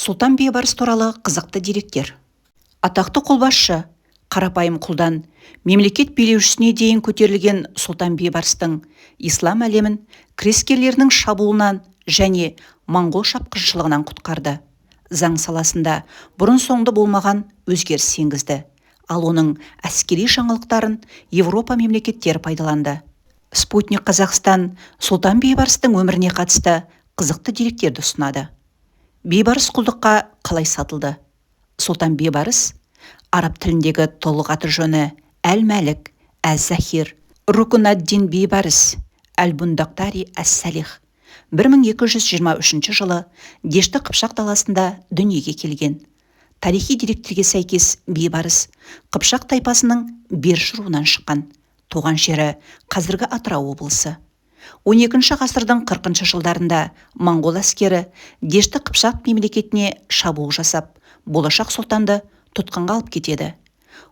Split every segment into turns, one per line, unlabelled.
Сұлтан Бейбарыс туралы қызықты деректер. Атақты қолбасшы, қарапайым құлдан мемлекет билеушісіне дейін көтерілген Сұлтан Бейбарыстың ислам әлемін крескерлерінің шабуылынан және моңғол шапқыншылығынан құтқарды. Заң саласында бұрын соңды болмаған өзгеріс енгізді. Ал оның әскери жаңалықтарын Европа мемлекеттері пайдаланды. Спутник Қазақстан Сұлтан Бейбарыстың өміріне қатысты қызықты деректерді ұсынады. Бейбарыс құлдыққа қалай сатылды? Сұлтан Бейбарыс араб тіліндегі толық аты жөні Әл-Мәлік, Әз-Захир, Рукн-ад-Дин Бейбарыс, Әл-Бундақтари Әс-Салих 1223 жылы Дешті Қыпшақ даласында дүниеге келген. Тарихи деректерге сәйкес Бейбарыс Қыпшақ тайпасының Беріш руынан шыққан. Туған жері қазіргі Атырау облысы. 12 ғасырдың 40 жылдарында моңғол әскері Дешті Қыпшақ мемлекетіне шабуыл жасап, болашақ сұлтанды тұтқынға алып кетеді.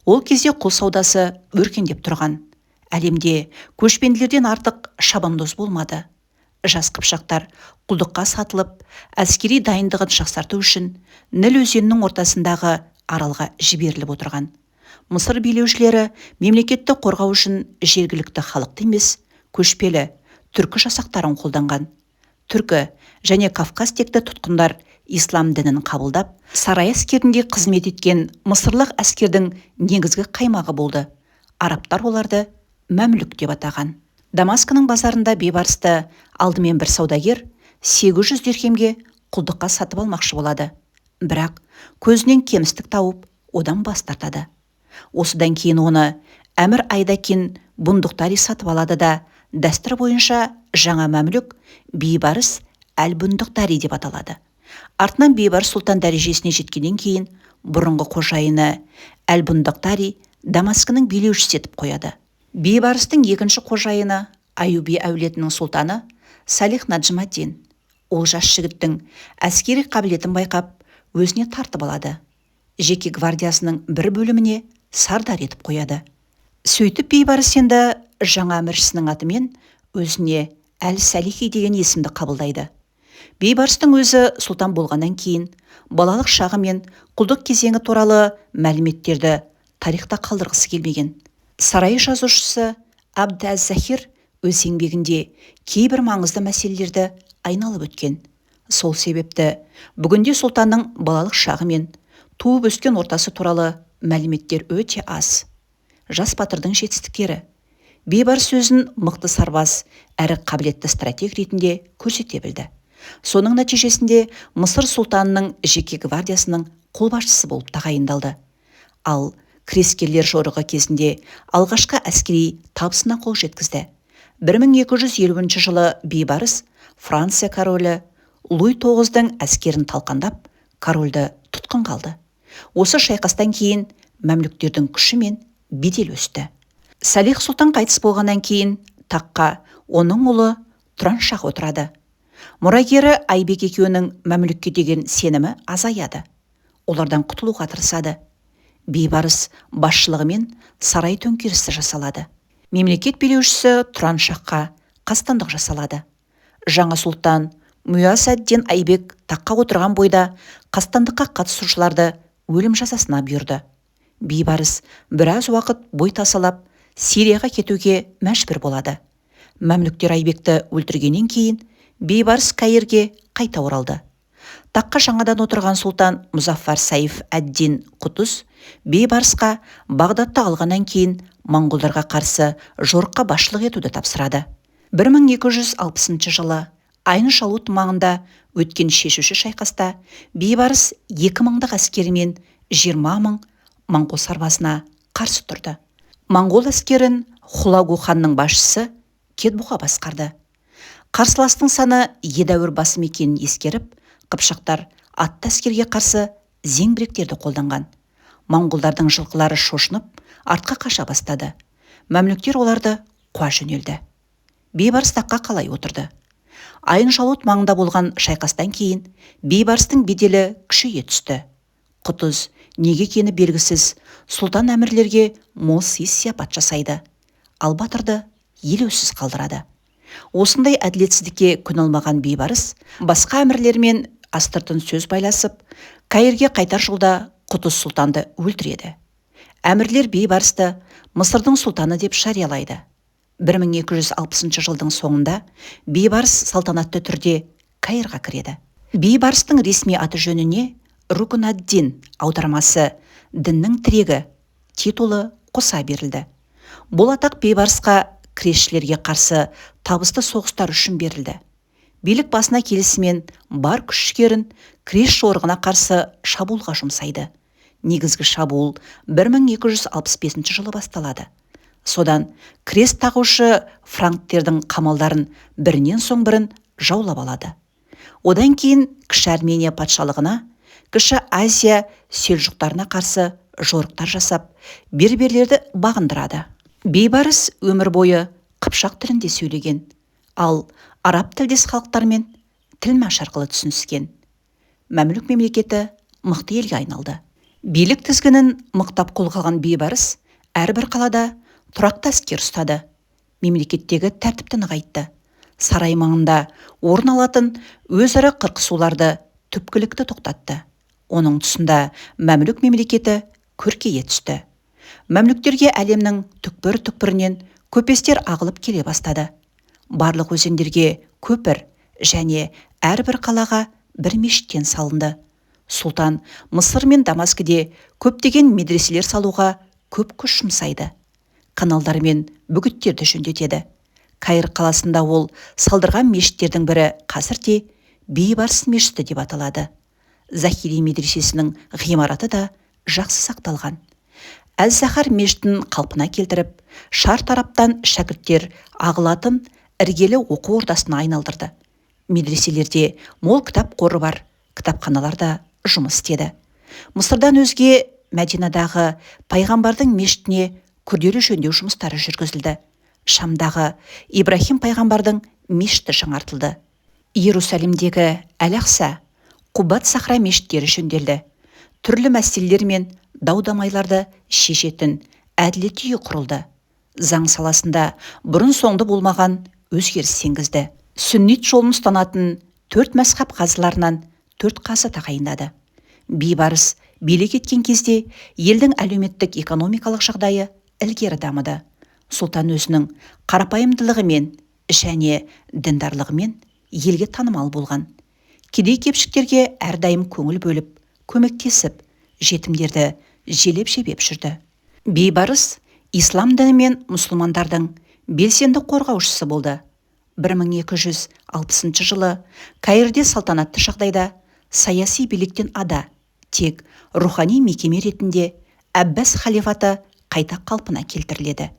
Ол кезде құл саудасы өркендеп тұрған. Әлемде көшпенділерден артық шабандоз болмады. Жас қыпшақтар құлдыққа сатылып, әскери дайындығын жақсарту үшін Ніл өзенінің ортасындағы аралға жіберіліп отырған. Мысыр билеушілері мемлекетті қорғау үшін жергілікті халықты емес, көшпелі түркі жасақтарын қолданған. Түркі және Кавказ текті тұтқындар ислам дінін қабылдап, сарай әскерінде қызмет еткен мысырлық әскердің негізгі қаймағы болды. Арабтар оларды мәмлүк деп атаған. Дамаскінің базарында Бейбарысты алдымен бір саудагер 800 дирхемге құлдыққа сатып алмақшы болады. Бірақ көзінен кемістік тауып, одан бас тартады. Осыдан кейін оны Әмір Айдакин Бундуқтари сатып алады да, дәстүр бойынша жаңа мәмлүк Бейбарыс Әл-Бундуқтари деп аталады. Артынан Бейбарыс сұлтан дәрежесіне жеткеннен кейін бұрынғы қожайыны Әл-Бундуқтари Дамаскінің билеушісі етіп қояды. Бейбарыстың екінші қожайыны Аюби әулетінің сұлтаны Салих Наджмаддин. Ол жас жігіттің әскери қабілетін байқап, өзіне тартып алады. Жеке гвардиясының бір бөліміне сардар етіп қояды. Сөйтіп Бейбарыс енді жаңа әміршісінің атымен өзіне Әл-Салихи деген есімді қабылдайды. Бейбарыстың өзі сұлтан болғаннан кейін балалық шағы мен құлдық кезеңі туралы мәліметтерді тарихта қалдырғысы келмеген. Сарай жазушысы Абд әз-Захир өз еңбегінде кейбір маңызды мәселелерді айналып өткен. Сол себепті бүгінде сұлтанның балалық шағы мен туып өскен ортасы туралы мәліметтер өте аз. Жас батырдың жетістіктері. Бейбарыс өзін мықты сарбаз әрі қабілетті стратег ретінде көрсете білді. Соның нәтижесінде Мысыр сұлтанының жеке гвардиясының қолбасшысы болып тағайындалды. Ал крескерлер жорығы кезінде алғашқы әскери табысына қол жеткізді. 1250 жылы Бейбарыс Франция королі Луи IX әскерін талқандап, корольді тұтқынға алды. Осы шайқастан кейін мәмлүктердің күші мен бедел өсті. Салих сұлтан қайтыс болғаннан кейін таққа оның ұлы Тұраншах отырады. Мұрагері Айбек екеуінің мәмлүкке деген сенімі азаяды. Олардан құтылуға тырысады. Бейбарыс басшылығымен сарай төңкерісі жасалады. Мемлекет билеушісі Тұраншахқа қастандық жасалады. Жаңа сұлтан Муяз-ад-Дин Айбек таққа отырған бойда қастандыққа қатысушыларды өлім жазасына бұйырды. Бейбарыс біраз уақыт бой тасалап, Сирияға кетуге мәжбүр болады. Мәмлүктер Айбекті өлтіргеннен кейін Бейбарыс Каирге қайта оралды. Таққа жаңадан отырған сұлтан Музаффар Саиф ад-Дин Құтыз Бейбарысқа Бағдатты алғаннан кейін моңғолдарға қарсы жорыққа басшылық етуді тапсырады. 1260 жылы Айны-Шалут маңында өткен шешуші шайқаста Бейбарыс 2000-дық әскерімен 20 мың моңғол сарбазына қарсы тұрды. Моңғол әскерін Хулагу ханның басшысы Кетбұға басқарды. Қарсыластың саны едәуір басым екенін ескеріп, қыпшақтар атты әскерге қарсы зеңбіректерді қолданған. Моңғолдардың жылқылары шошынып, артқа қаша бастады. Мәмлүктер оларды қуа жөнелді. Бейбарыс таққа қалай отырды. Айын-Шалут маңында болған шайқастан кейін Бейбарыстың беделі күшейе түсті. Құтыз неге екені белгісіз сұлтан әмірлерге мол сый-сияпат жасайды. Ал батырды елеусіз қалдырады. Осындай әділетсіздікке күн алмаған Бейбарыс басқа әмірлермен астыртын сөз байласып, Каирге қайтар жолда Құтыз сұлтанды өлтіреді. Әмірлер бейбарысты Мысырдың сұлтаны деп жариялайды. 1260 жылдың соңында бейбарыс салтанатты түрде Каирға кіреді. Бейбарыстың ресми аты жөніне Рукн-ад-Дин, аудармасы діннің тірегі титулы қоса берілді. Бұл атақ бейбарысқа кресшілерге қарсы табысты соғыстар үшін берілді. Билік басына келісімен бар күш-жігерін кресш жорығына қарсы шабуылға жұмсайды. Негізгі шабуыл 1265 жылы басталады. Содан крест тағушы франктердің қамалдарын бірінен соң бірін жаулап алады. Одан кейін Кіші Армения патшалығына, Кіші Азия селжұқтарына қарсы жорықтар жасап, берберлерді бағындырады. Бейбарыс өмір бойы қыпшақ тілінде сөйлеген, ал араб тілдес халықтармен тілмәш арқылы түсініскен. Мәмлүк мемлекеті мықты елге айналды. Билік тізгінін мықтап қолға алған бейбарыс әрбір қалада тұрақты әскер ұстады. Мемлекеттегі тәртіпті нығайтты. Сарай маңында орын алатын өзара қырқысуларды түпкілікті тоқтатты. Оның тұсында мәмлүк мемлекеті көркейе түсті. Мәмлүктерге әлемнің түкпір-түкпірінен көпестер ағылып келе бастады. Барлық өзендерге көпір және әрбір қалаға бір мешіттен салынды. Сұлтан Мысыр мен Дамаскіде көптеген медреселер салуға көп күш жұмсайды. Каналдар мен бүгіттерді жөндетеді. Каир қаласында ол салдырған мешіттердің бірі қазірде Бейбарыс мешіті деп аталады. Захири медресесінің ғимараты да жақсы сақталған. Әл-Захар мешітін қалпына келтіріп, шар тараптан шәкірттер ағылатын іргелі оқу ордасына айналдырды. Медреселерде мол кітап қоры бар, кітапханалар да жұмыс істеді. Мысырдан өзге Мәдинадағы пайғамбардың мешітіне күрделі жөндеу жұмыстары жүргізілді. Шамдағы Ибрахим пайғамбардың мешіті жаңартылды. Иерусалимдегі Әл-Ақса, Қубат Сахра мешіттері жөнделді. Түрлі мәселелер мен дау-дамайларды шешетін әділет үйі құрылды. Заң саласында бұрын соңды болмаған өзгеріс енгізді. Сүннит жолын ұстанатын 4 мәзһаб қазыларынан 4 қазы тағайындады. Бейбарыс билік еткен кезде елдің әлеуметтік экономикалық жағдайы ілгері дамыды. Сұлтан өзінің қарапайымдылығымен және діндарлығымен елге танымал болған. Кедей-кепшіктерге әрдайым көңіл бөліп, көмектесіп, жетімдерді желеп-жебеп жүрді. Бейбарыс ислам діні мен мұсылмандардың белсенді қорғаушысы болды. 1260 жылы Каирде салтанатты жағдайда саяси биліктен ада, тек рухани мекеме ретінде Әббас халифаты қайта қалпына келтіріледі.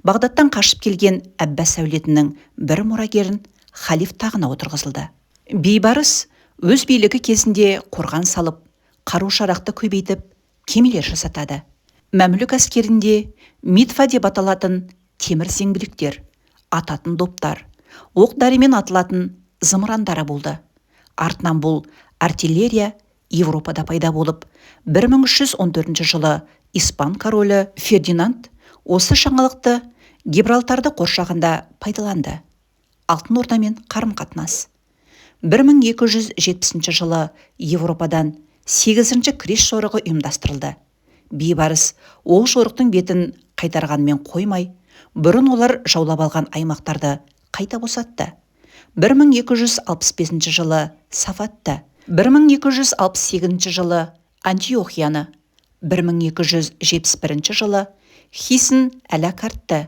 Бағдаттан қашып келген Әббас әулетінің бір мұрагерін халиф тағына отырғызылды. Бейбарыс өз билігі кезінде қорған салып, қару-жарақты көбейтіп, кемелер жасатады. Мәмлүк әскерінде митфа деп аталатын темір зеңбіректер, ататын доптар, оқ-дәрімен атылатын зымырандары болды. Артынан бұл артиллерия Европада пайда болып, 1314 жылы Испан королі Фердинанд осы жаңалықты Гибралтарды қоршағанда пайдаланды. Алтын ордамен қарым-қатынас. 1270 жылы Европадан 8-ші кресш жорығы ұйымдастырылды. Бейбарыс ол жорықтың бетін қайтарғанмен қоймай, бұрын олар жаулап алған аймақтарды қайта босатты. 1265 жылы Сафатты, 1268 жылы Антиохияны, 1271 жылы Хисн Әл-Акартты,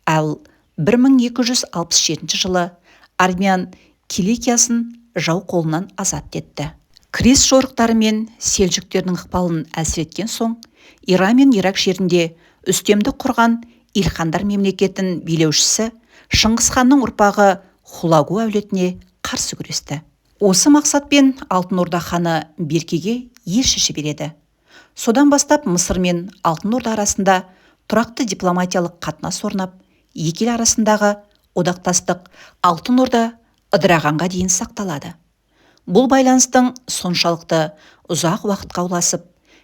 ал 1267 жылы Армян Киликиясын жау қолынан азат етті. Кресш жорықтары мен селжүктердің ықпалын әлсіреткен соң, Иран мен Ирак жерінде үстемдік құрған Илхандар мемлекетін билеушісі Шыңғысханның ұрпағы Хулагу әулетіне қарсы күресті. Осы мақсатпен Алтын Орда ханы Беркеге елші жібереді. Содан бастап Мысыр мен Алтын Орда арасында тұрақты дипломатиялық қатынас орнап, екі ел арасындағы одақтастық Алтын Орда ыдырағанға дейін сақталады. Бұл байланыстың соншалықты ұзақ уақытқа ұласып,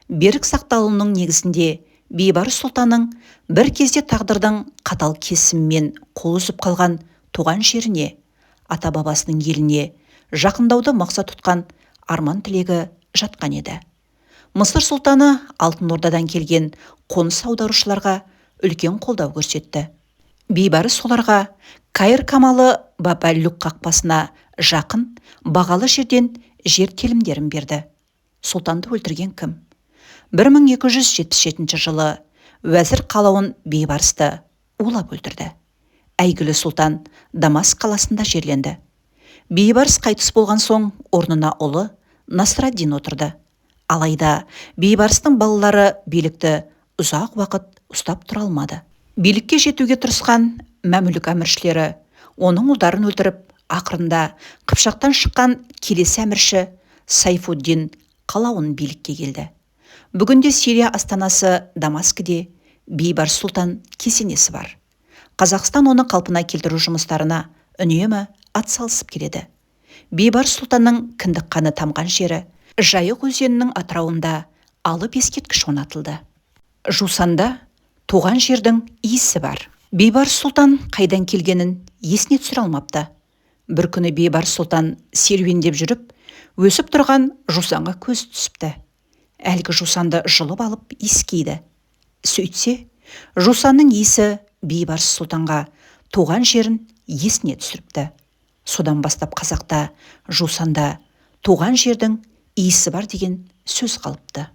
берік сақталуының негізінде Бейбарыс сұлтанның бір кезде тағдырдың қатал кесімімен қол үзіп қалған туған жеріне, ата-бабасының еліне жақындауды мақсат тұтқан арман тілегі жатқан еді. Мысыр сұлтаны Алтын Ордадан келген қоныс аударушыларға үлкен қолдау көрсетті. Бейбарыс соларға Каир Камалы Баб-әл-Люк қақпасына жақын бағалы жерден жер телімдерін берді. Сұлтанды өлтірген кім? 1277 жылы уәзір қалауын Бейбарысты улап өлтірді. Әйгілі сұлтан Дамаск қаласында жерленді. Бейбарыс қайтыс болған соң орнына ұлы Насраддин отырды. Алайда Бейбарыстың балалары билікті ұзақ уақыт ұстап тұра алмады. Билікке жетуге тырысқан мәмлүк әміршілері оның ұлдарын өлтіріп, ақырында Қыпшақтан шыққан келесі әмірші Сайфуддин Қалауын билікке келді. Бүгінде Сирия астанасы Дамаскіде Бейбарыс сұлтан кесенесі бар. Қазақстан оны қалпына келтіру жұмыстарына үнемі атсалысып келеді. Бейбарыс сұлтанның кіндік қаны тамған жері Жайық өзенінің атырауында алып ескерткіш орнатылды. Жусанда туған жердің иісі бар. Бейбарыс сұлтан қайдан келгенін есіне түсіре алмапты. Бір күні Бейбарыс сұлтан серуендеп жүріп, өсіп тұрған жусанға көз түсіпті. Әлгі жусанды жұлып алып иіскейді. Сөйтсе, жусанның иісі Бейбарыс сұлтанға туған жерін есіне түсіріпті. Содан бастап қазақта жусанда туған жердің иісі бар деген сөз қалыпты.